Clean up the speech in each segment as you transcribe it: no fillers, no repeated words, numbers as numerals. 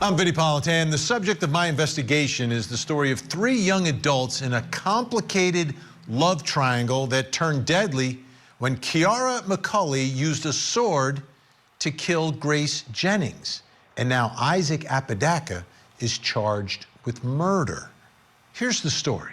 I'm Vinnie Politan. The subject of my investigation is the story of 3 young adults in a complicated love triangle that turned deadly when Kiara McCulley used a sword to kill Grace Jennings. And now Isaac Apodaca is charged with murder. Here's the story.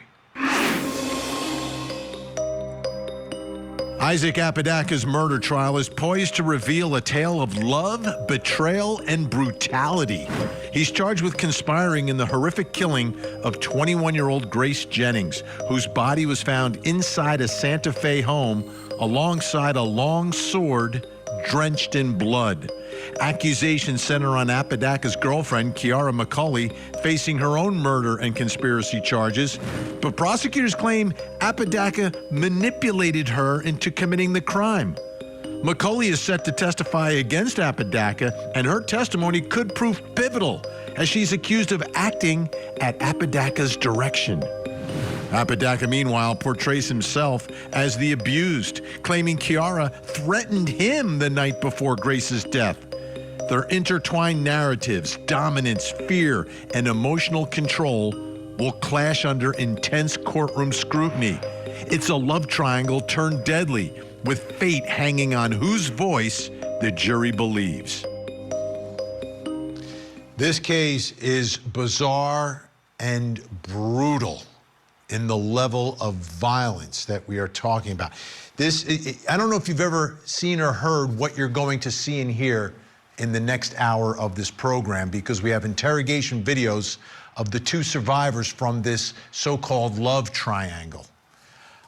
Isaac Apodaca's murder trial is poised to reveal a tale of love, betrayal, and brutality. He's charged with conspiring in the horrific killing of 21-year-old Grace Jennings, whose body was found inside a Santa Fe home alongside a long sword drenched in blood. Accusations center on Apodaca's girlfriend, Kiara McCulley, facing her own murder and conspiracy charges. But prosecutors claim Apodaca manipulated her into committing the crime. McCulley is set to testify against Apodaca, and her testimony could prove pivotal as she's accused of acting at Apodaca's direction. Apodaca, meanwhile, portrays himself as the abused, claiming Kiara threatened him the night before Grace's death. Their intertwined narratives, dominance, fear, and emotional control will clash under intense courtroom scrutiny. It's a love triangle turned deadly, with fate hanging on whose voice the jury believes. This case is bizarre and brutal in the level of violence that we are talking about. I don't know if you've ever seen or heard what you're going to see and hear in the next hour of this program, because we have interrogation videos of the 2 survivors from this so-called love triangle.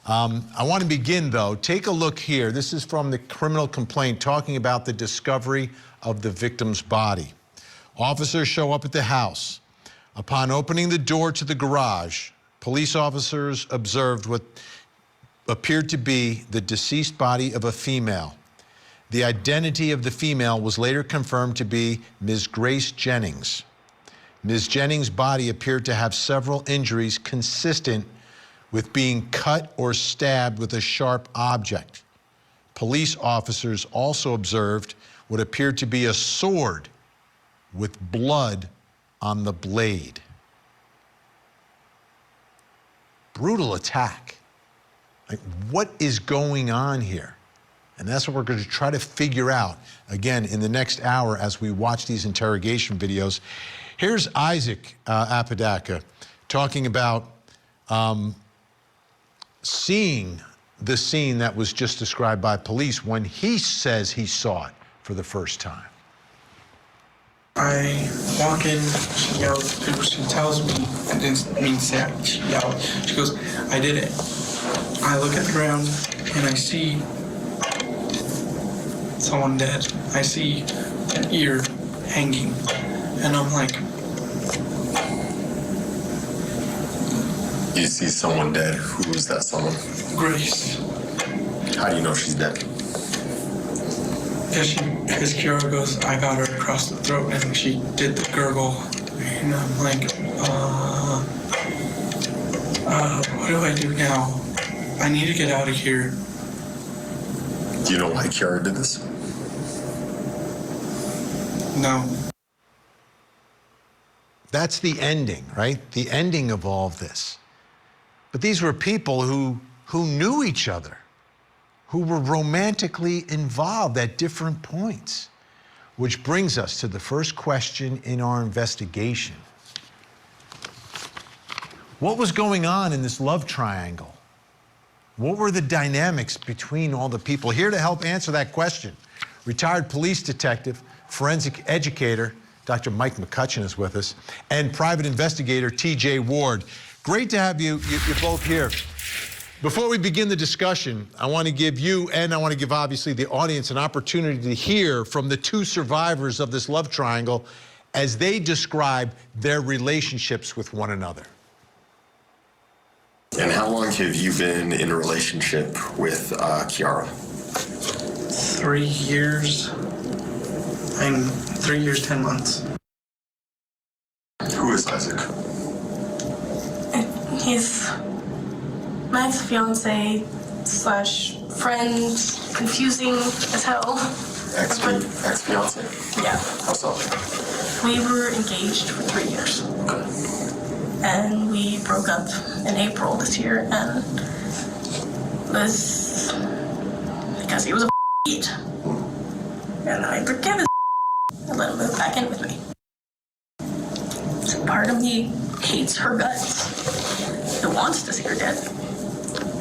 I want to begin, though. Take a look here. This is from the criminal complaint talking about the discovery of the victim's body. Officers show up at the house. Upon opening the door to the garage, police officers observed what appeared to be the deceased body of a female. The identity of the female was later confirmed to be Ms. Grace Jennings. Ms. Jennings' body appeared to have several injuries consistent with being cut or stabbed with a sharp object. Police officers also observed what appeared to be a sword with blood on the blade. Brutal attack. Like, what is going on here? And that's what we're going to try to figure out, again, in the next hour as we watch these interrogation videos. Here's Isaac Apodaca talking about seeing the scene that was just described by police when he says he saw it for the first time. I walk in, she yells, she tells me, I didn't mean to say it, she yelled. She goes, I did it. I look at the ground and I see someone dead. I see an ear hanging, and I'm like, you see someone dead? Who is that someone? Grace. How do you know she's dead? Because Kiara goes, I got her across the throat, and she did the gurgle, and I'm like, what do I do now? I need to get out of here. Do you know why Kiara did this? No. That's the ending, right? The ending of all of this. But these were people who knew each other, who were romantically involved at different points, which brings us to the first question in our investigation. What was going on in this love triangle? What were the dynamics between all the people? Here to help answer that question, retired police detective, forensic educator, Dr. Mike McCutcheon is with us, and private investigator T.J. Ward. Great to have you're both here. Before we begin the discussion, I want to give you, and I want to give obviously the audience, an opportunity to hear from the 2 survivors of this love triangle as they describe their relationships with one another. And how long have you been in a relationship with Kiara? 3 years. I'm 3 years, 10 months. Who is Isaac? He's my ex-fiance / friend, confusing as hell. Ex-fiance? Yeah. How so? We were engaged for 3 years. And we broke up in April this year, and it was because he was a beat. And I forgive his and let him move back in with me. So part of me hates her guts. It wants to see her dead.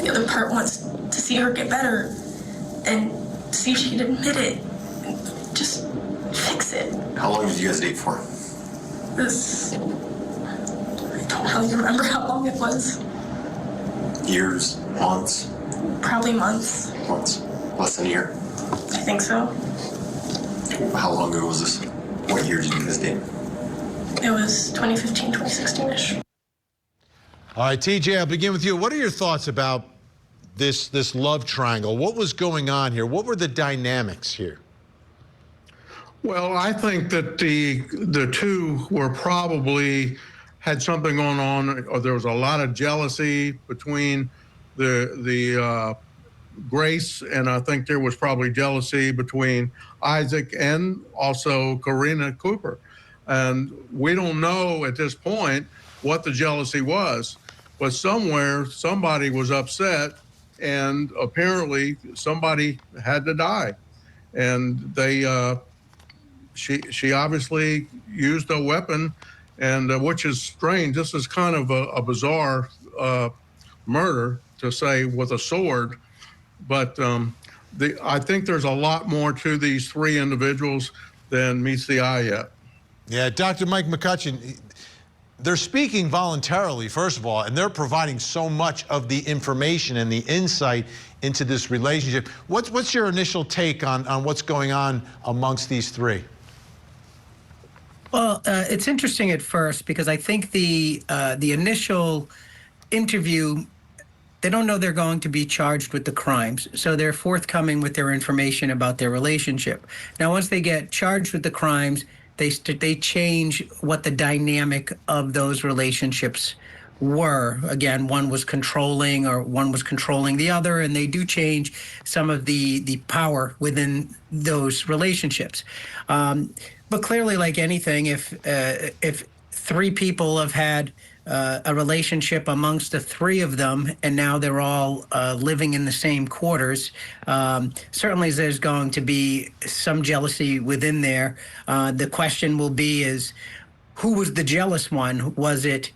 The other part wants to see her get better and see if she can admit it and just fix it. How long did you guys date for? This, I don't really remember how long it was. Years? Months? Probably months. Months? Less than a year? I think so. How long ago was this? What year did you guys date? It was 2015, 2016-ish. All right, TJ, I'll begin with you. What are your thoughts about this love triangle? What was going on here? What were the dynamics here? Well, I think that the two were probably had something going on, or there was a lot of jealousy between the Grace, and I think there was probably jealousy between Isaac and also Karina Cooper. And we don't know at this point what the jealousy was, but somewhere somebody was upset, and apparently somebody had to die, and they. She obviously used a weapon, and which is strange. This is kind of a bizarre murder, to say, with a sword. But I think there's a lot more to these three individuals than meets the eye yet. Yeah, Dr. Mike McCutcheon, they're speaking voluntarily, first of all, and they're providing so much of the information and the insight into this relationship. What's your initial take on what's going on amongst these three? Well, it's interesting at first because I think the initial interview, they don't know they're going to be charged with the crimes, so they're forthcoming with their information about their relationship. Now, once they get charged with the crimes, they change what the dynamic of those relationships were. Again, one was controlling, or one was controlling the other, and they do change some of the power within those relationships. But clearly, like anything, if three people have had a relationship amongst the three of them, and now they're all living in the same quarters, certainly there's going to be some jealousy within there. The question will be is, who was the jealous one? Was it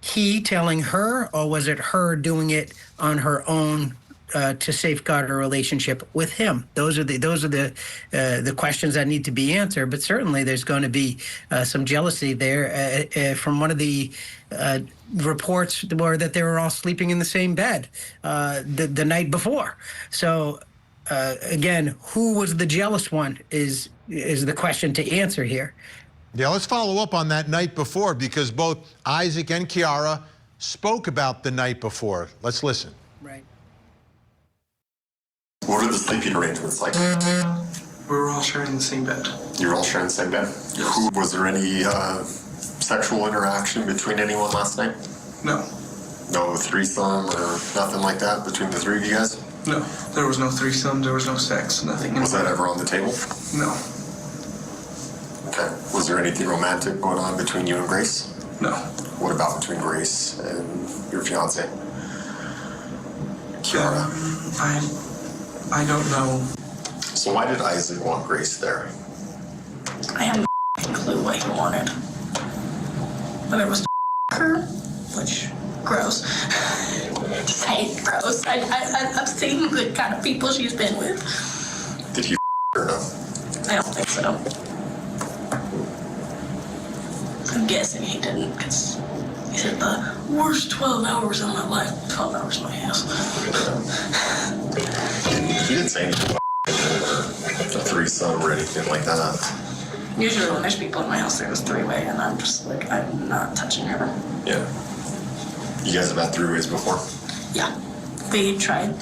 he telling her, or was it her doing it on her own to safeguard her relationship with him? Those are the questions that need to be answered. But certainly there's going to be some jealousy there. From one of the reports were that they were all sleeping in the same bed the night before. So again, who was the jealous one is the question to answer here. Yeah, let's follow up on that night before, because both Isaac and Kiara spoke about the night before. Let's listen. Right. What are the sleeping arrangements like? We were all sharing the same bed. You were all sharing the same bed? Yes. Was there any sexual interaction between anyone last night? No. No threesome or nothing like that between the three of you guys? No. There was no threesome. There was no sex. Nothing. Was that ever on the table? No. Okay. Was there anything romantic going on between you and Grace? No. What about between Grace and your fiance, Kiara? I don't know. So why did Isaac want Grace there? I have no clue what he wanted. Whether it was her, which, gross. Just hate gross. I've seen the kind of people she's been with. Did he or no? I don't think so. I'm guessing he didn't, because he said the worst 12 hours of my life. 12 hours in my house. He didn't say anything about a threesome or anything like that. Usually when there's people in my house, there's three-way, and I'm just like, I'm not touching her. Yeah. You guys have had three-ways before? Yeah, we tried.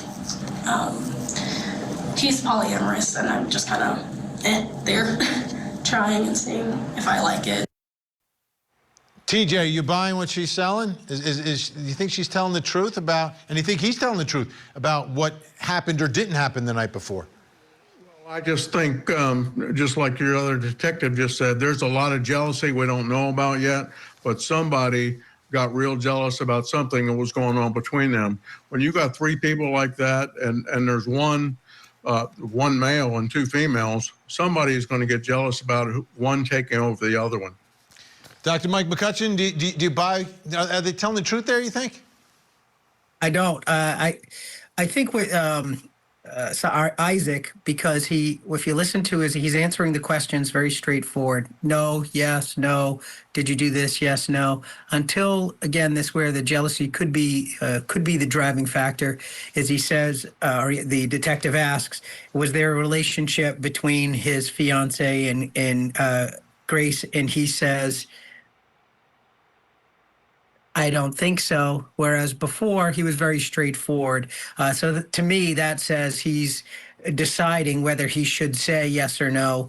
He's polyamorous, and I'm just kind of there, trying and seeing if I like it. TJ, you buying what she's selling? Do you think she's telling the truth about, and you think he's telling the truth about what happened or didn't happen the night before? I just think, just like your other detective just said, there's a lot of jealousy we don't know about yet, but somebody got real jealous about something that was going on between them. When you got three people like that, and there's one male and two females, somebody's going to get jealous about one taking over the other one. Dr. Mike McCutcheon, do you buy? Are they telling the truth there, you think? I don't. I think with Isaac, because if you listen to he's answering the questions very straightforward. No, yes, no. Did you do this? Yes, no. Until again, this where the jealousy could be the driving factor, as he says, or the detective asks, was there a relationship between his fiance and Grace? And he says, I don't think so. Whereas before, he was very straightforward. To me, that says he's deciding whether he should say yes or no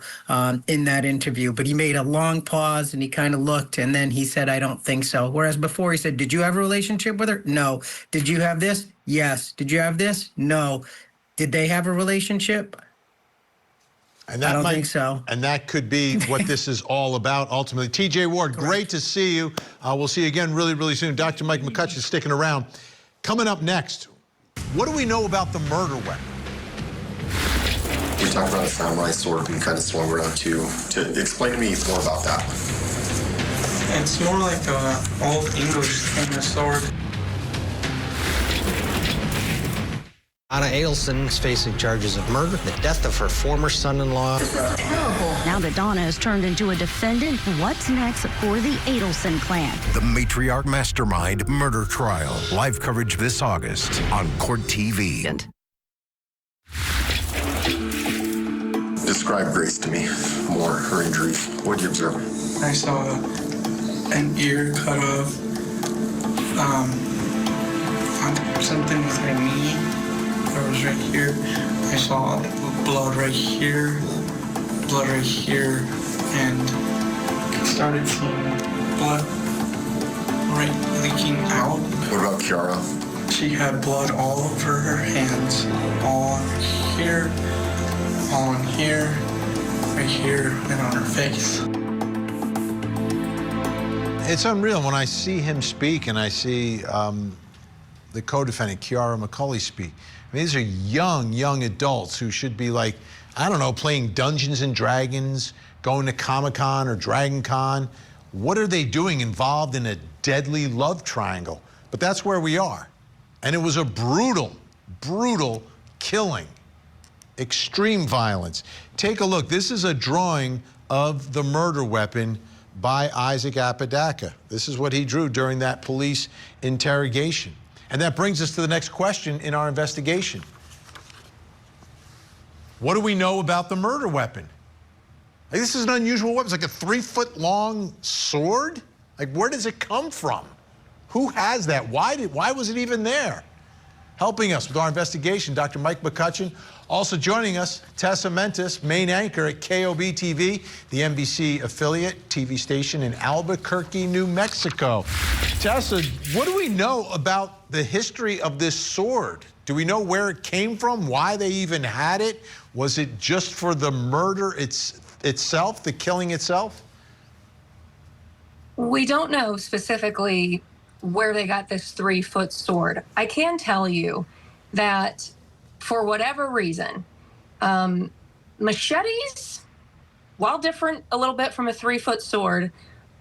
in that interview. But he made a long pause and he kind of looked, and then he said, I don't think so. Whereas before, he said, did you have a relationship with her? No. Did you have this? Yes. Did you have this? No. Did they have a relationship? And that I don't think so. And that could be what this is all about ultimately. TJ Ward, great to see you. We'll see you again really, really soon. Dr. Mike McCutcheon sticking around. Coming up next, what do we know about the murder weapon? We talked about a samurai sword and kind of swung around to explain to me more about that. It's more like an old English kind of sword. Anna Adelson is facing charges of murder, the death of her former son-in-law. Now that Donna has turned into a defendant, what's next for the Adelson clan? The matriarch mastermind murder trial. Live coverage this August on Court TV. Describe Grace to me more, her injuries. What did you observe? I saw an ear cut off, something with her knee. That was right here. I saw blood right here, and started seeing blood leaking out. What about Kiara? She had blood all over her hands, all on here, right here, and on her face. It's unreal when I see him speak and I see the co-defendant, Kiara McCulley, speak. I mean, these are young adults who should be like, I don't know, playing Dungeons and Dragons, going to Comic-Con or Dragon Con. What are they doing involved in a deadly love triangle? But that's where we are. And it was a brutal killing. Extreme violence. Take a look. This is a drawing of the murder weapon by Isaac Apodaca. This is what he drew during that police interrogation. And that brings us to the next question in our investigation. What do we know about the murder weapon? Like, this is an unusual weapon. It's like a 3-foot-long sword? Like, where does it come from? Who has that? Why was it even there? Helping us with our investigation, Dr. Mike McCutcheon. Also joining us, Tessa Mentis, main anchor at KOB-TV, the NBC affiliate TV station in Albuquerque, New Mexico. Tessa, what do we know about the history of this sword? Do we know where it came from, why they even had it? Was it just for the murder itself, the killing itself? We don't know specifically where they got this 3-foot sword. I can tell you that for whatever reason, machetes, while different a little bit from a 3-foot sword,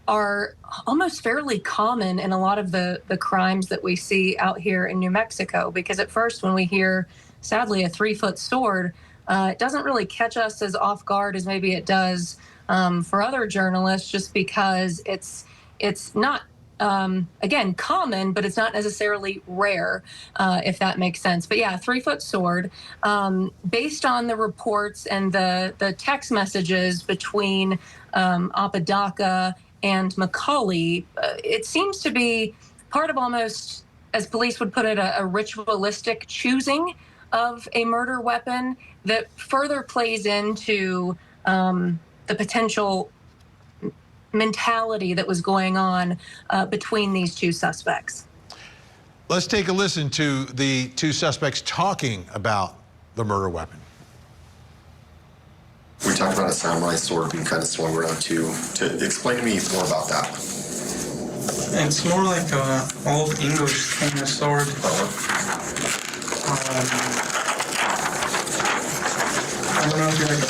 are almost fairly common in a lot of the crimes that we see out here in New Mexico. Because at first, when we hear, sadly, a 3-foot sword, it doesn't really catch us as off guard as maybe it does for other journalists, just because it's not, again, common, but it's not necessarily rare, if that makes sense. But yeah, 3-foot sword, based on the reports and the text messages between Apodaca and McCulley, it seems to be part of almost, as police would put it, a ritualistic choosing of a murder weapon that further plays into the potential mentality that was going on between these two suspects. Let's take a listen to the two suspects talking about the murder weapon. We talked about a samurai sword being kind of swung around too. To explain to me more about that. It's more like a old English kind of sword. I don't know if you're like a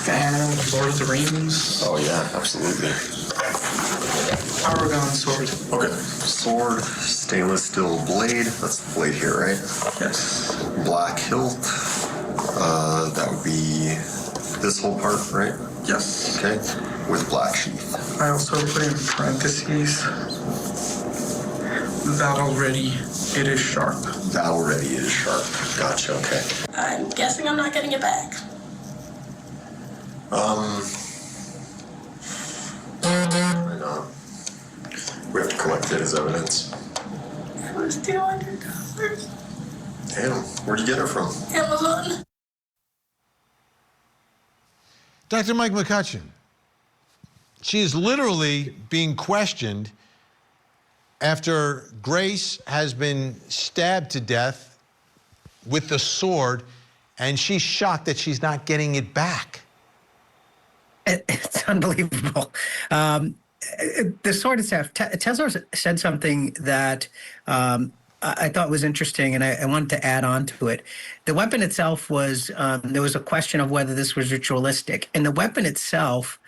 fan of Lord of the Rings. Oh yeah, absolutely. Aragon sword. Okay. Sword, stainless steel blade. That's the blade here, right? Yes. Black hilt. That would be this whole part, right? Yes. Okay. With black sheath. I also put in parentheses. That already it is sharp. That already is sharp. Gotcha. Okay. I'm guessing I'm not getting it back. Right on. We have to collect it as evidence. It was $200. Damn, where'd you get her from? Amazon. Dr. Mike McCutcheon, she is literally being questioned after Grace has been stabbed to death with the sword, and she's shocked that she's not getting it back. It's unbelievable. The sword itself, Tesla said something that I thought was interesting, and I wanted to add on to it. The weapon itself was, there was a question of whether this was ritualistic. And the weapon itself,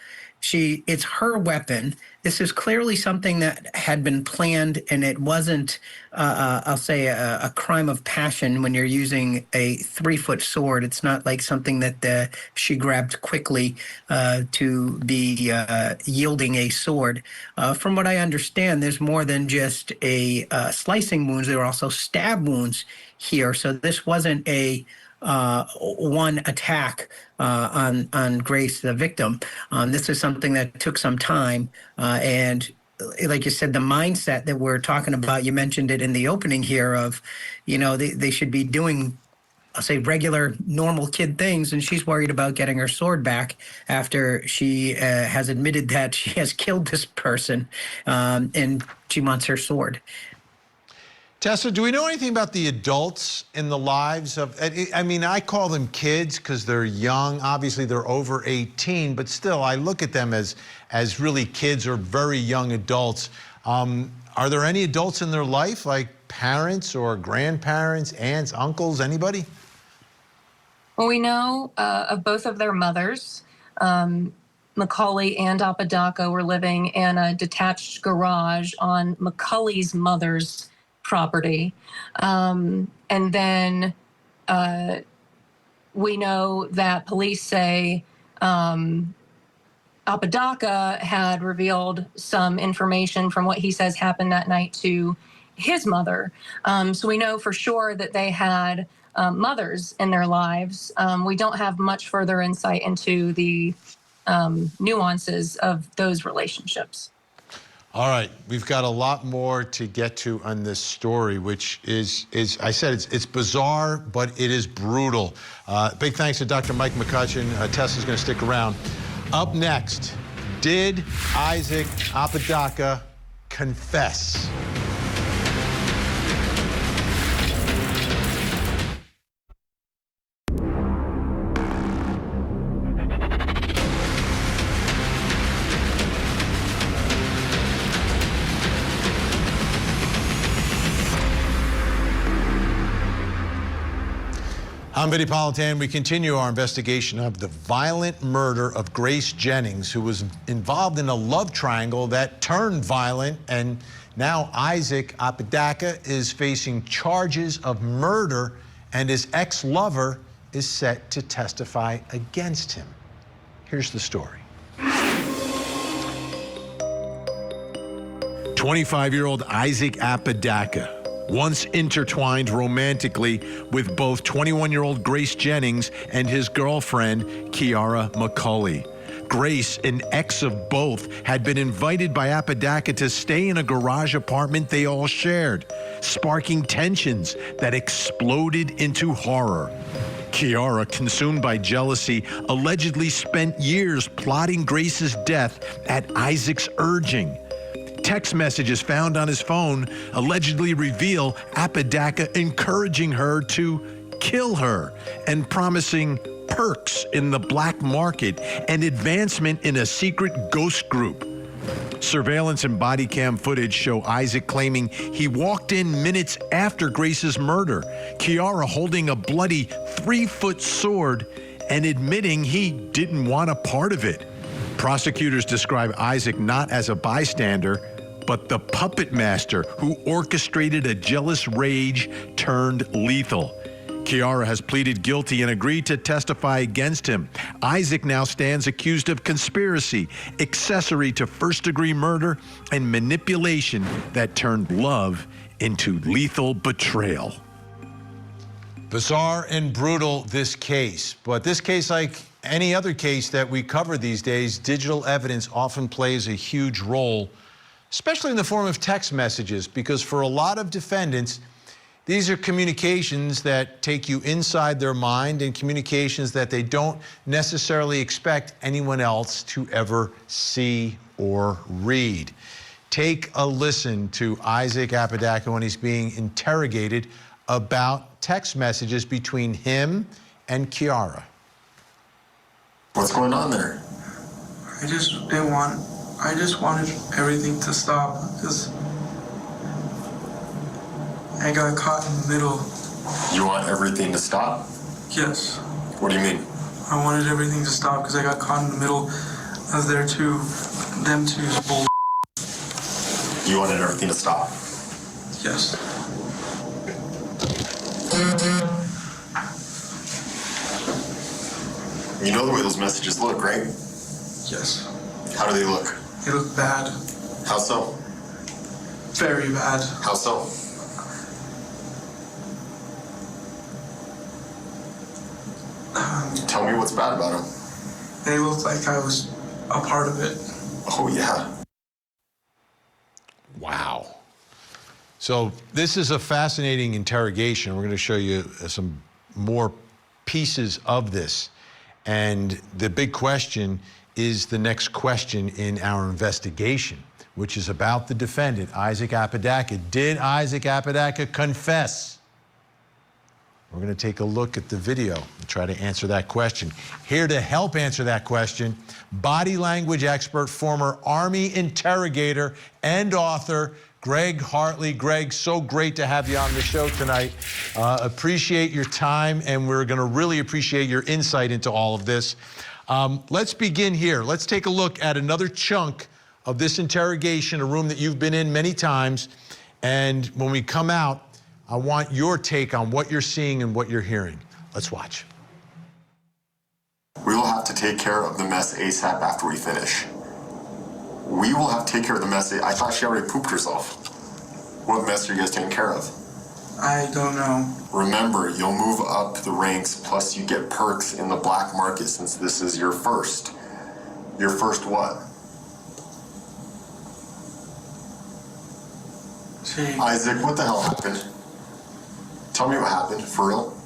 it's her weapon. This is clearly something that had been planned, and it wasn't, I'll say, a crime of passion when you're using a 3-foot sword. It's not like something that she grabbed quickly to be yielding a sword. From what I understand, there's more than just a slicing wounds. There were also stab wounds here. So this wasn't a one attack on Grace, the victim. This is something that took some time, and like you said, the mindset that we're talking about, you mentioned it in the opening here of, they should be doing, I'll say, regular, normal kid things, and she's worried about getting her sword back after she has admitted that she has killed this person, and she wants her sword. Tessa, do we know anything about the adults in the lives of, I mean, I call them kids because they're young. Obviously, they're over 18, but still, I look at them as really kids or very young adults. Are there any adults in their life, like parents or grandparents, aunts, uncles, anybody? Well, we know of both of their mothers. McCulley and Apodaca were living in a detached garage on McCulley's mother's property. And then we know that police say Apodaca had revealed some information from what he says happened that night to his mother. So we know for sure that they had mothers in their lives. We don't have much further insight into the nuances of those relationships. All right, we've got a lot more to get to on this story, which is I said, it's bizarre, but it is brutal. Big thanks to Dr. Mike McCutcheon. Tessa's going to stick around. Up next, did Isaac Apodaca confess? I'm Vinnie Politan. We continue our investigation of the violent murder of Grace Jennings, who was involved in a love triangle that turned violent, and now Isaac Apodaca is facing charges of murder, and his ex-lover is set to testify against him. Here's the story. 25-year-old Isaac Apodaca, once intertwined romantically with both 21-year-old Grace Jennings and his girlfriend, Kiara McCulley. Grace, an ex of both, had been invited by Apodaca to stay in a garage apartment they all shared, sparking tensions that exploded into horror. Kiara, consumed by jealousy, allegedly spent years plotting Grace's death at Isaac's urging. Text messages found on his phone allegedly reveal Apodaca encouraging her to kill her, and promising perks in the black market and advancement in a secret ghost group. Surveillance and body cam footage show Isaac claiming he walked in minutes after Grace's murder, Kiara holding a bloody 3-foot sword and admitting he didn't want a part of it. Prosecutors describe Isaac not as a bystander, but the puppet master who orchestrated a jealous rage turned lethal. Kiara has pleaded guilty and agreed to testify against him. Isaac now stands accused of conspiracy, accessory to first-degree murder, and manipulation that turned love into lethal betrayal. Bizarre and brutal, this case. But this case, like any other case that we cover these days, digital evidence often plays a huge role, especially in the form of text messages, because for a lot of defendants, these are communications that take you inside their mind and communications that they don't necessarily expect anyone else to ever see or read. Take a listen to Isaac Apodaca when he's being interrogated about text messages between him and Kiara. What's going on there? I just wanted everything to stop because I got caught in the middle. You want everything to stop? Yes. What do you mean? I wanted everything to stop because I got caught in the middle of them two's bull. You wanted everything to stop? Yes. You know the way those messages look, right? Yes. How do they look? They look bad. How so? Very bad. How so? Tell me what's bad about them. They looked like I was a part of it. Oh, yeah. Wow. So this is a fascinating interrogation. We're going to show you some more pieces of this. And the big question is the next question in our investigation, which is about the defendant, Isaac Apodaca. Did Isaac Apodaca confess? We're going to take a look at the video and try to answer that question. Here to help answer that question, body language expert, former Army interrogator, and author, Greg Hartley. Greg, so great to have you on the show tonight. Appreciate your time, and we're going to really appreciate your insight into all of this. Let's begin here. Let's take a look at another chunk of this interrogation, a room that you've been in many times. And when we come out, I want your take on what you're seeing and what you're hearing. Let's watch. We will have to take care of the mess ASAP after we finish. We will have to take care of the mess. I thought she already pooped herself. What mess are you guys taking care of? I don't know. Remember, you'll move up the ranks, plus you get perks in the black market since this is your first. Your first what? Isaac, what the hell happened? Tell me what happened, for real.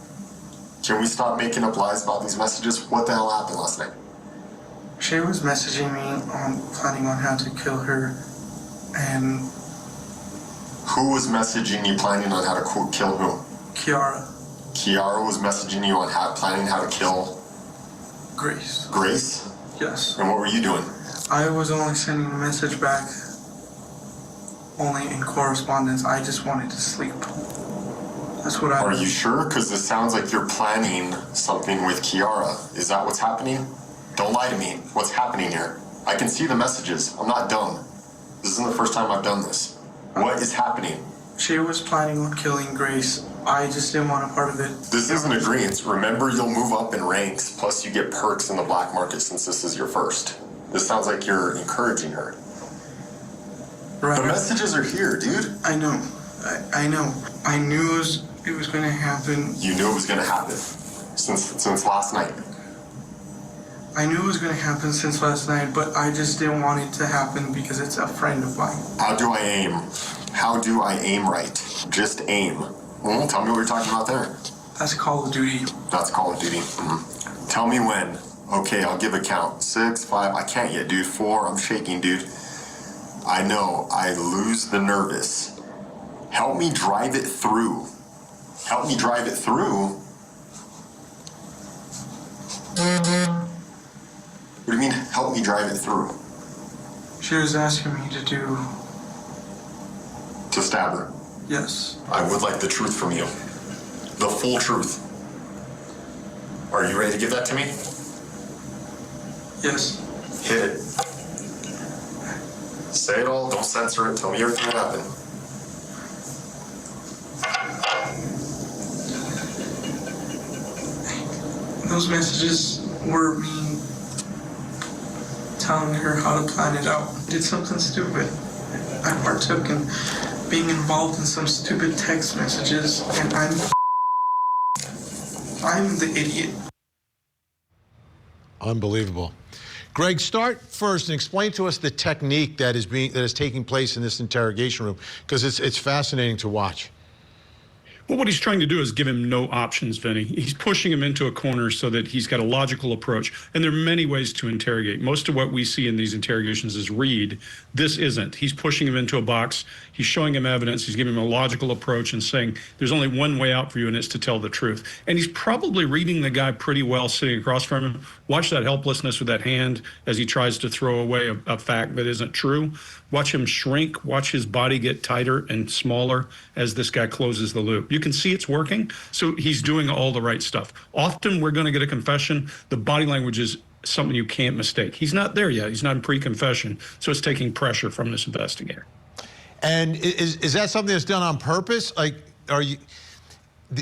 Can we stop making up lies about these messages? What the hell happened last night? She was messaging me planning on how to kill her, and... Who was messaging you planning on how to kill who? Kiara. Kiara was messaging you on planning how to kill... Grace. Grace? Yes. And what were you doing? I was only sending a message back, only in correspondence. I just wanted to sleep. That's what I... Are you sure? Because it sounds like you're planning something with Kiara. Is that what's happening? Don't lie to me. What's happening here? I can see the messages. I'm not dumb. This isn't the first time I've done this. What is happening? She was planning on killing Grace. I just didn't want a part of it. This isn't agreement. Remember, you'll move up in ranks, plus you get perks in the black market since this is your first. This sounds like you're encouraging her. Right. The messages are here, dude. I know. I know. I knew it was going to happen. You knew it was going to happen since last night. I knew it was going to happen since last night, but I just didn't want it to happen because it's a friend of mine. How do I aim? How do I aim right? Just aim. Well, tell me what you're talking about there. That's Call of Duty. That's Call of Duty. Mm-hmm. Tell me when. Okay, I'll give a count. 6, 5, I can't yet, dude. 4, I'm shaking, dude. I know, I lose the nervous. Help me drive it through. Help me drive it through? What do you mean, help me drive it through? She was asking me to do... To stab her? Yes. I would like the truth from you. The full truth. Are you ready to give that to me? Yes. Hit it. Say it all, don't censor it, tell me everything that happened. Those messages were me telling her how to plan it out. Did something stupid. I partook in being involved in some stupid text messages, and I'm the idiot. Unbelievable. Greg, start first and explain to us the technique that is taking place in this interrogation room, because it's fascinating to watch. Well, what he's trying to do is give him no options, Vinny. He's pushing him into a corner so that he's got a logical approach. And there are many ways to interrogate. Most of what we see in these interrogations is read. This isn't. He's pushing him into a box. He's showing him evidence. He's giving him a logical approach and saying, there's only one way out for you, and it's to tell the truth. And he's probably reading the guy pretty well sitting across from him. Watch that helplessness with that hand as he tries to throw away a fact that isn't true. Watch him shrink. Watch his body get tighter and smaller as this guy closes the loop. You can see it's working, so he's doing all the right stuff. Often we're going to get a confession. The body language is something you can't mistake. He's not there yet. He's not in pre-confession, so it's taking pressure from this investigator. And is that something that's done on purpose? Like, are you...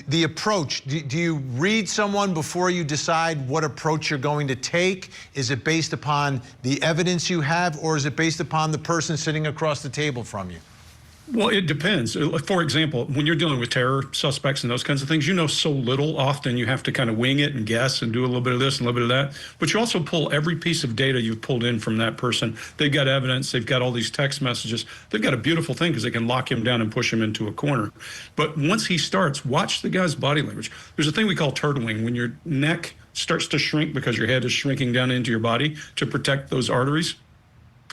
The approach, do you read someone before you decide what approach you're going to take? Is it based upon the evidence you have, or is it based upon the person sitting across the table from you? Well, it depends. For example, when you're dealing with terror suspects and those kinds of things, you know so little. Often you have to kind of wing it and guess and do a little bit of this and a little bit of that. But you also pull every piece of data you've pulled in from that person. They've got evidence. They've got all these text messages. They've got a beautiful thing because they can lock him down and push him into a corner. But once he starts, watch the guy's body language. There's a thing we call turtling. When your neck starts to shrink because your head is shrinking down into your body to protect those arteries,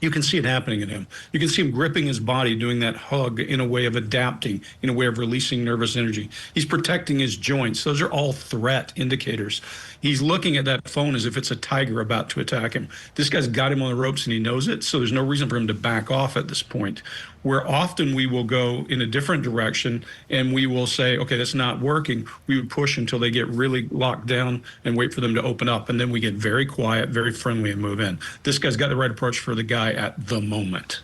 you can see it happening in him. You can see him gripping his body, doing that hug in a way of adapting, in a way of releasing nervous energy. He's protecting his joints. Those are all threat indicators. He's looking at that phone as if it's a tiger about to attack him. This guy's got him on the ropes and he knows it, so there's no reason for him to back off at this point. Where often we will go in a different direction and we will say, okay, that's not working. We would push until they get really locked down and wait for them to open up. And then we get very quiet, very friendly, and move in. This guy's got the right approach for the guy at the moment.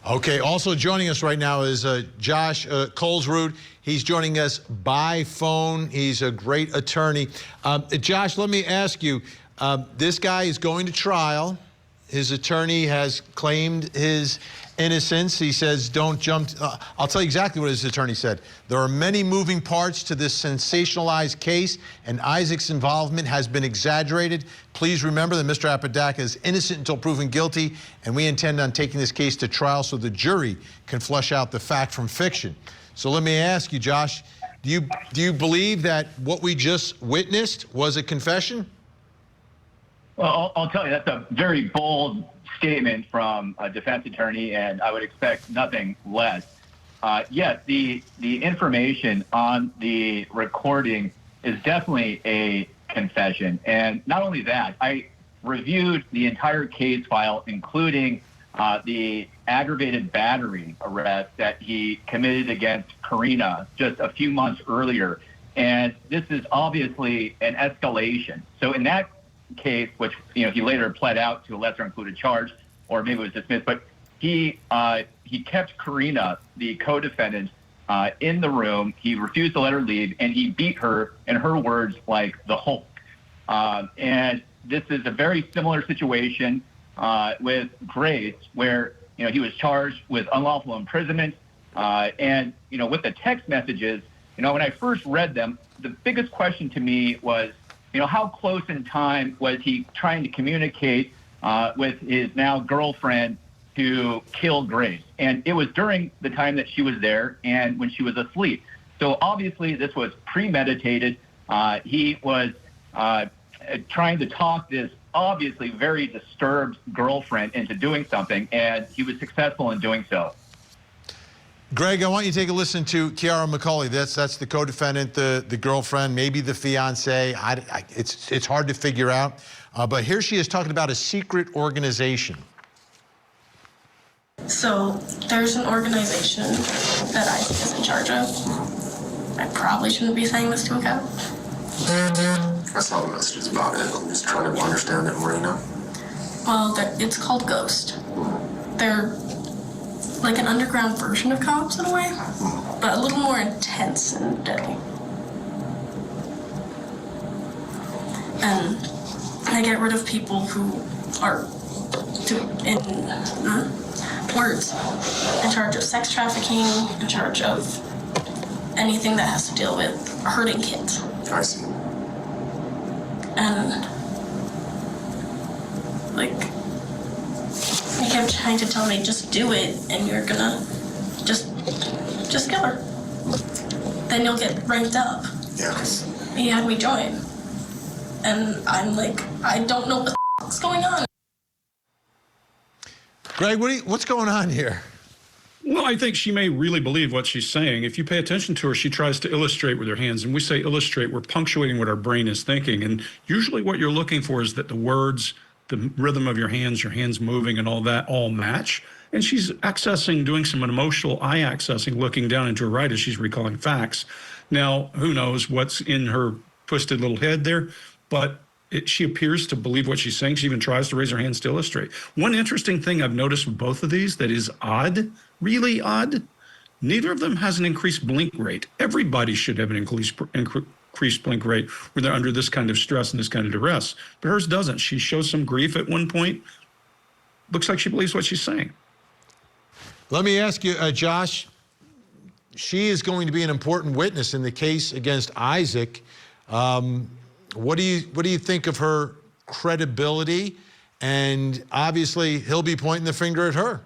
Okay, also joining us right now is Josh Colesrud. He's joining us by phone. He's a great attorney. Josh, let me ask you, this guy is going to trial. His attorney has claimed his innocence. He says, don't jump. I'll tell you exactly what his attorney said. There are many moving parts to this sensationalized case, and Isaac's involvement has been exaggerated. Please remember that Mr. Apodaca is innocent until proven guilty, and we intend on taking this case to trial so the jury can flesh out the fact from fiction. So let me ask you, Josh, do you believe that what we just witnessed was a confession? Well, I'll tell you, that's a very bold statement from a defense attorney, and I would expect nothing less. Yes, the information on the recording is definitely a confession. And not only that, I reviewed the entire case file, including the aggravated battery arrest that he committed against Karina just a few months earlier. And this is obviously an escalation. So in that case, which he later pled out to a lesser included charge, or maybe it was dismissed, but he kept Karina, the co-defendant, in the room. He refused to let her leave, and he beat her, in her words, like the Hulk. And this is a very similar situation with Grace, where he was charged with unlawful imprisonment, and with the text messages. When I first read them, the biggest question to me was, how close in time was he trying to communicate with his now girlfriend to kill Grace? And it was during the time that she was there and when she was asleep. So obviously this was premeditated. He was trying to talk this obviously very disturbed girlfriend into doing something, and he was successful in doing so. Greg, I want you to take a listen to Kiara McCulley. That's the co-defendant, the girlfriend, maybe the fiance. It's hard to figure out. But here she is talking about a secret organization. So there's an organization that I is in charge of. I probably shouldn't be saying this to a cop. I saw the messages about it. I'm just trying to understand it more, you know? Well, it's called Ghost. They're like an underground version of cops in a way, but a little more intense and deadly. And they get rid of people who are, in charge of sex trafficking, in charge of anything that has to deal with hurting kids. I see. And like, he kept trying to tell me, just do it, and you're gonna just kill her. Then you'll get ranked up. Yes. He had me join, and I'm like, I don't know what the fuck's going on. Greg, what's going on here? Well, I think she may really believe what she's saying. If you pay attention to her, she tries to illustrate with her hands. And we say illustrate, we're punctuating what our brain is thinking. And usually what you're looking for is that the words, the rhythm of your hands moving and all that all match. And she's doing some emotional eye accessing, looking down into her right as she's recalling facts. Now, who knows what's in her twisted little head there, but she appears to believe what she's saying. She even tries to raise her hands to illustrate. One interesting thing I've noticed with both of these that is odd, really odd, neither of them has an increased blink rate. Everybody should have an increased blink rate when they're under this kind of stress and this kind of duress. But hers doesn't. She shows some grief at one point. Looks like she believes what she's saying. Let me ask you, Josh, she is going to be an important witness in the case against Isaac. What do you think of her credibility? And obviously, he'll be pointing the finger at her.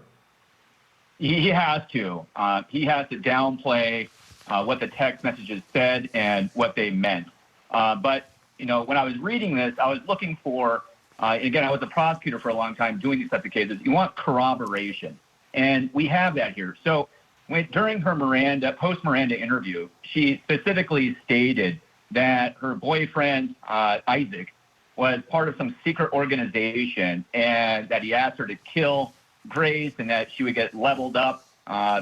He has to. He has to downplay what the text messages said and what they meant. But, you know, when I was reading this, I was looking for, again, I was a prosecutor for a long time doing these types of cases. You want corroboration. And we have that here. So during her post-Miranda interview, she specifically stated that her boyfriend, Isaac, was part of some secret organization and that he asked her to kill Grace and that she would get leveled up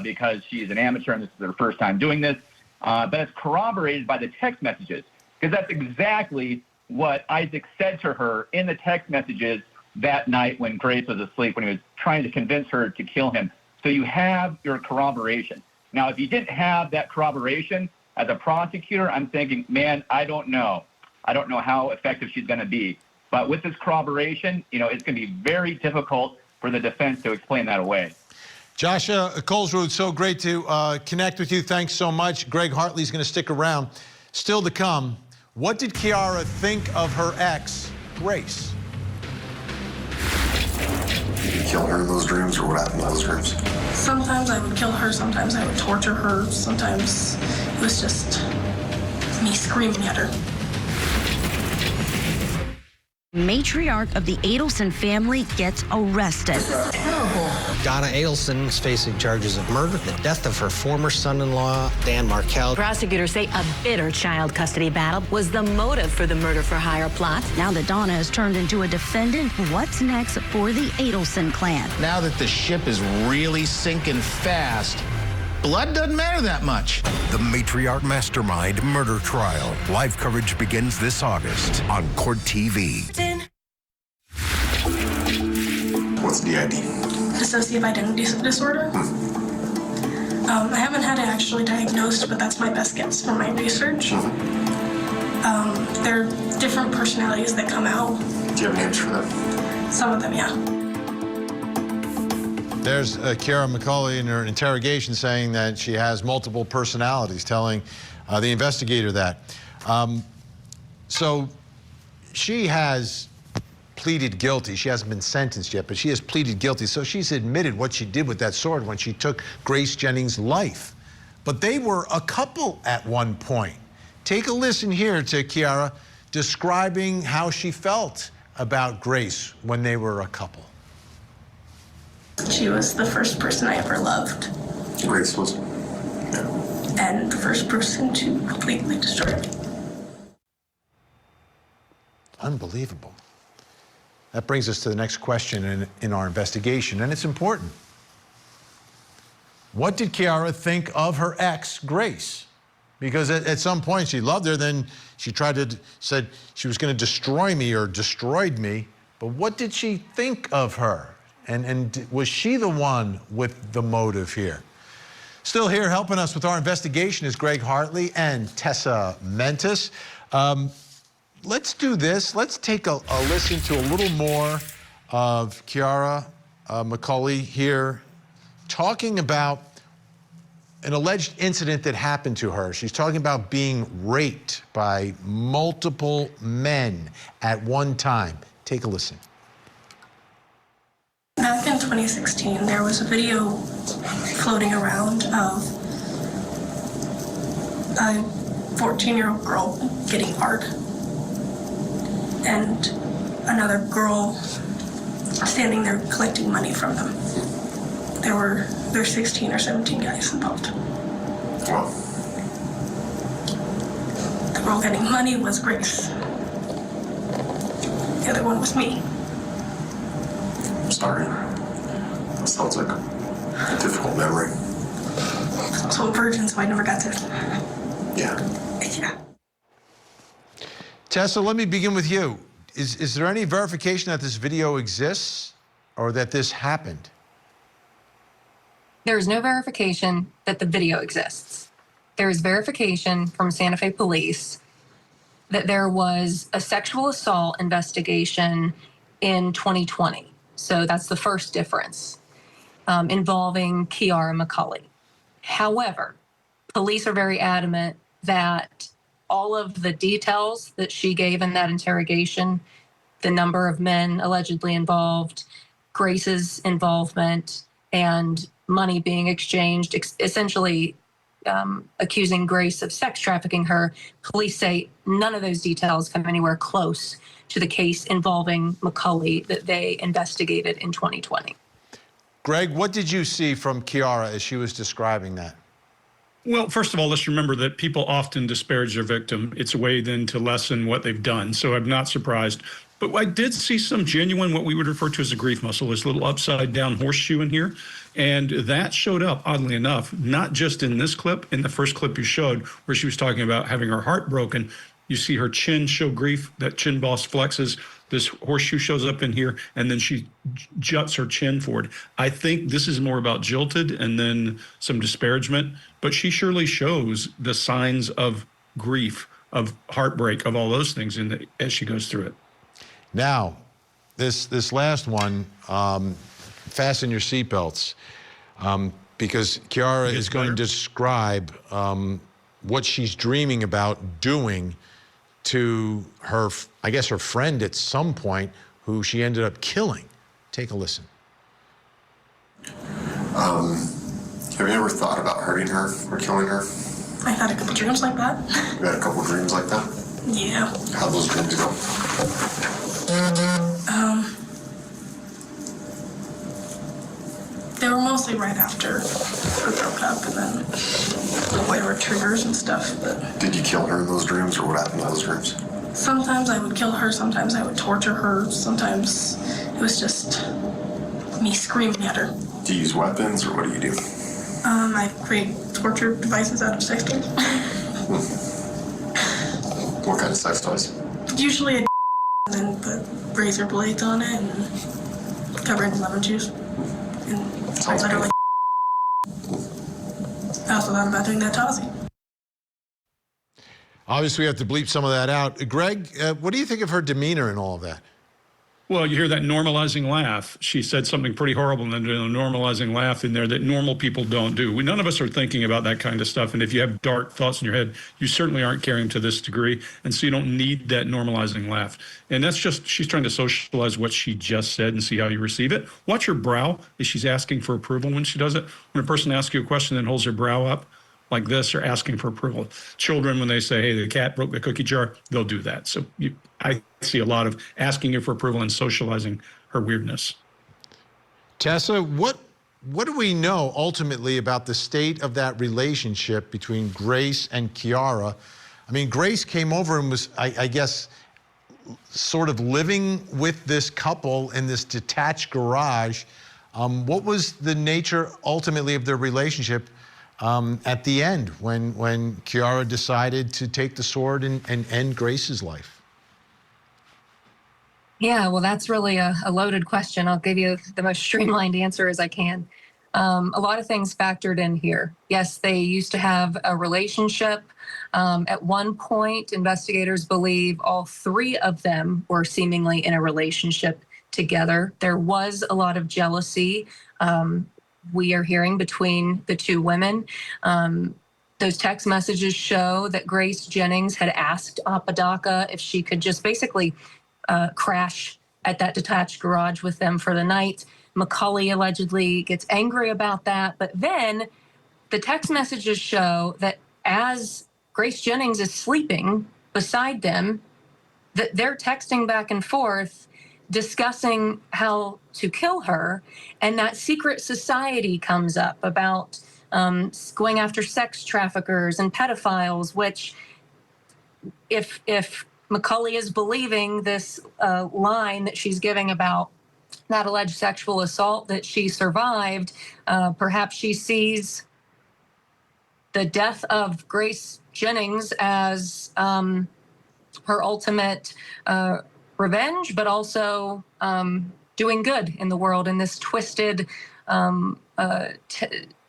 because she's an amateur and this is her first time doing this. But it's corroborated by the text messages because that's exactly what Isaac said to her in the text messages that night when Grace was asleep, when he was trying to convince her to kill him. So you have your corroboration. Now, if you didn't have that corroboration, as a prosecutor, I'm thinking, man, I don't know. I don't know how effective she's going to be. But with this corroboration, you know, it's going to be very difficult for the defense to explain that away. Josh Colesrud, so great to connect with you. Thanks so much. Greg Hartley's going to stick around. Still to come, what did Kiara think of her ex, Grace? Did you kill her in those dreams, or what happened in those dreams? Sometimes I would kill her, sometimes I would torture her, sometimes it was just me screaming at her. Matriarch of the Adelson family gets arrested. Terrible. Donna Adelson is facing charges of murder, the death of her former son-in-law, Dan Markell. Prosecutors say a bitter child custody battle was the motive for the murder-for-hire plot. Now that Donna has turned into a defendant, what's next for the Adelson clan? Now that the ship is really sinking fast, blood doesn't matter that much. The Matriarch Mastermind murder trial. Live coverage begins this August on Court TV. What's DID? Dissociative identity disorder. I haven't had it actually diagnosed, but that's my best guess from my research. There are different personalities that come out. Do you have names for them? Some of them, yeah. There's Kiara McCulley in her interrogation saying that she has multiple personalities, telling the investigator that. So she has pleaded guilty. She hasn't been sentenced yet, but she has pleaded guilty. So she's admitted what she did with that sword when she took Grace Jennings' life. But they were a couple at one point. Take a listen here to Kiara describing how she felt about Grace when they were a couple. She was the first person I ever loved. Grace was and the first person to completely destroy it. Unbelievable. That brings us to the next question in our investigation, and it's important. What did Kiara think of her ex, Grace? Because at some point she loved her, then she said she was going to destroy me or destroyed me. But what did she think of her? And was she the one with the motive here? Still here helping us with our investigation is Greg Hartley and Tessa Mentis. Let's do this. Let's take a listen to a little more of Kiara McCulley here talking about an alleged incident that happened to her. She's talking about being raped by multiple men at one time. Take a listen. Back in 2016, there was a video floating around of a 14-year-old girl getting hard and another girl standing there collecting money from them. There were 16 or 17 guys involved. Wow. The girl getting money was Grace. The other one was me. I'm sorry. That sounds like a difficult memory. I was also a virgin, so I never got to. Yeah. Tessa, let me begin with you. Is there any verification that this video exists or that this happened? There is no verification that the video exists. There is verification from Santa Fe police that there was a sexual assault investigation in 2020. So that's the first difference involving Kiara McCulley. However, police are very adamant that all of the details that she gave in that interrogation, the number of men allegedly involved, Grace's involvement, and money being exchanged, essentially accusing Grace of sex trafficking her, police say none of those details come anywhere close to the case involving McCulley that they investigated in 2020. Greg, what did you see from Kiara as she was describing that? Well, first of all, let's remember that people often disparage their victim. It's a way then to lessen what they've done. So I'm not surprised. But I did see some genuine, what we would refer to as a grief muscle, this little upside down horseshoe in here. And that showed up, oddly enough, not just in this clip, in the first clip you showed, where she was talking about having her heart broken. You see her chin show grief, that chin boss flexes. This horseshoe shows up in here, and then she juts her chin forward. I think this is more about jilted and then some disparagement, but she surely shows the signs of grief, of heartbreak, of all those things as she goes through it. Now, this last one, fasten your seatbelts, because Kiara is going to describe what she's dreaming about doing to her, I guess her friend at some point, who she ended up killing. Take a listen. Have you ever thought about hurting her or killing her? I've had a couple dreams like that. You had a couple dreams like that? Yeah. How'd those dreams go? They were mostly right after we broke up, and then there were triggers and stuff. But Did you kill her in those dreams, or what happened in those dreams? sometimes I would kill her, sometimes I would torture her, sometimes it was just me screaming at her. Do you use weapons, or what do you do? I create torture devices out of sex toys. What kind of sex toys? Usually a and then put razor blades on it and cover it in lemon juice. And Sounds let her good. I also thought about doing that to Ozzy. Obviously, we have to bleep some of that out. Greg, what do you think of her demeanor and all of that? Well, you hear that normalizing laugh. She said something pretty horrible, and then there's a normalizing laugh in there that normal people don't do. None of us are thinking about that kind of stuff. And if you have dark thoughts in your head, you certainly aren't caring to this degree. And so you don't need that normalizing laugh. And that's just, she's trying to socialize what she just said and see how you receive it. Watch her brow as she's asking for approval when she does it. When a person asks you a question and holds her brow up like this, or asking for approval. Children, when they say, hey, the cat broke the cookie jar, they'll do that. So I see a lot of asking her for approval and socializing her weirdness. Tessa, what what do we know ultimately about the state of that relationship between Grace and Kiara? I mean, Grace came over and was, I guess, sort of living with this couple in this detached garage. What was the nature ultimately of their relationship at the end when Kiara decided to take the sword and end Grace's life? Yeah, well, that's really a loaded question. I'll give you the most streamlined answer as I can. A lot of things factored in here. Yes, they used to have a relationship. At one point, investigators believe all three of them were seemingly in a relationship together. There was a lot of jealousy, we are hearing, between the two women. Those text messages show that Grace Jennings had asked Apodaca if she could just basically crash at that detached garage with them for the night. McCulley allegedly gets angry about that. But then the text messages show that as Grace Jennings is sleeping beside them, that they're texting back and forth, discussing how to kill her. And that secret society comes up about going after sex traffickers and pedophiles, which if McCulley is believing this line that she's giving about that alleged sexual assault that she survived, perhaps she sees the death of Grace Jennings as her ultimate revenge, but also doing good in the world in this twisted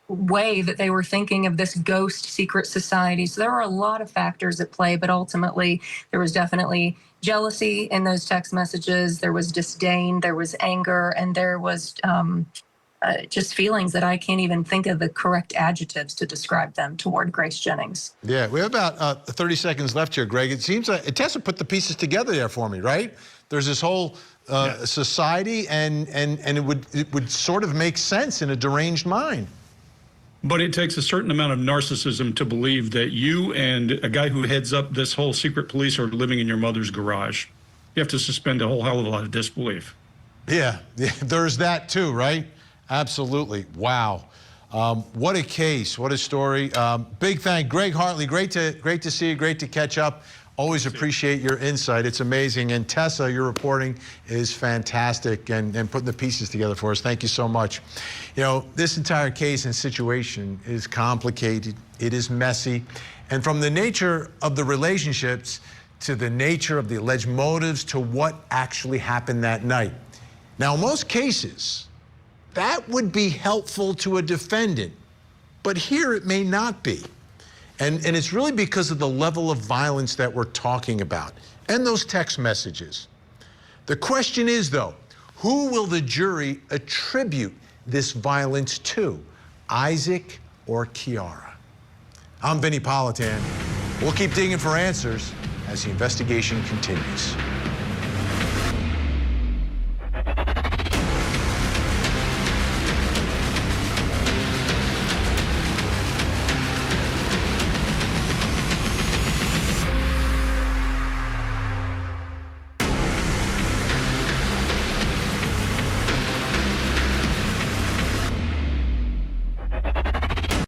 way that they were thinking of this ghost secret society. So there were a lot of factors at play, but ultimately there was definitely jealousy in those text messages. There was disdain, there was anger, and there was just feelings that I can't even think of the correct adjectives to describe them toward Grace Jennings. Yeah, we have about 30 seconds left here, Greg. It seems like Tessa put the pieces together there for me, right? There's this whole society, and it would sort of make sense in a deranged mind. But it takes a certain amount of narcissism to believe that you and a guy who heads up this whole secret police are living in your mother's garage. You have to suspend a whole hell of a lot of disbelief. Yeah, there's that too, right? Absolutely. Wow. What a case. What a story. Big thank Greg Hartley. Great to see you. Great to catch up. Always appreciate your insight. It's amazing. And Tessa, your reporting is fantastic and putting the pieces together for us. Thank you so much. You know, this entire case and situation is complicated. It is messy. And from the nature of the relationships to the nature of the alleged motives to what actually happened that night. Now, in most cases, that would be helpful to a defendant, but here it may not be. And it's really because of the level of violence that we're talking about and those text messages. The question is, though, who will the jury attribute this violence to, Isaac or Kiara? I'm Vinnie Politan. We'll keep digging for answers as the investigation continues.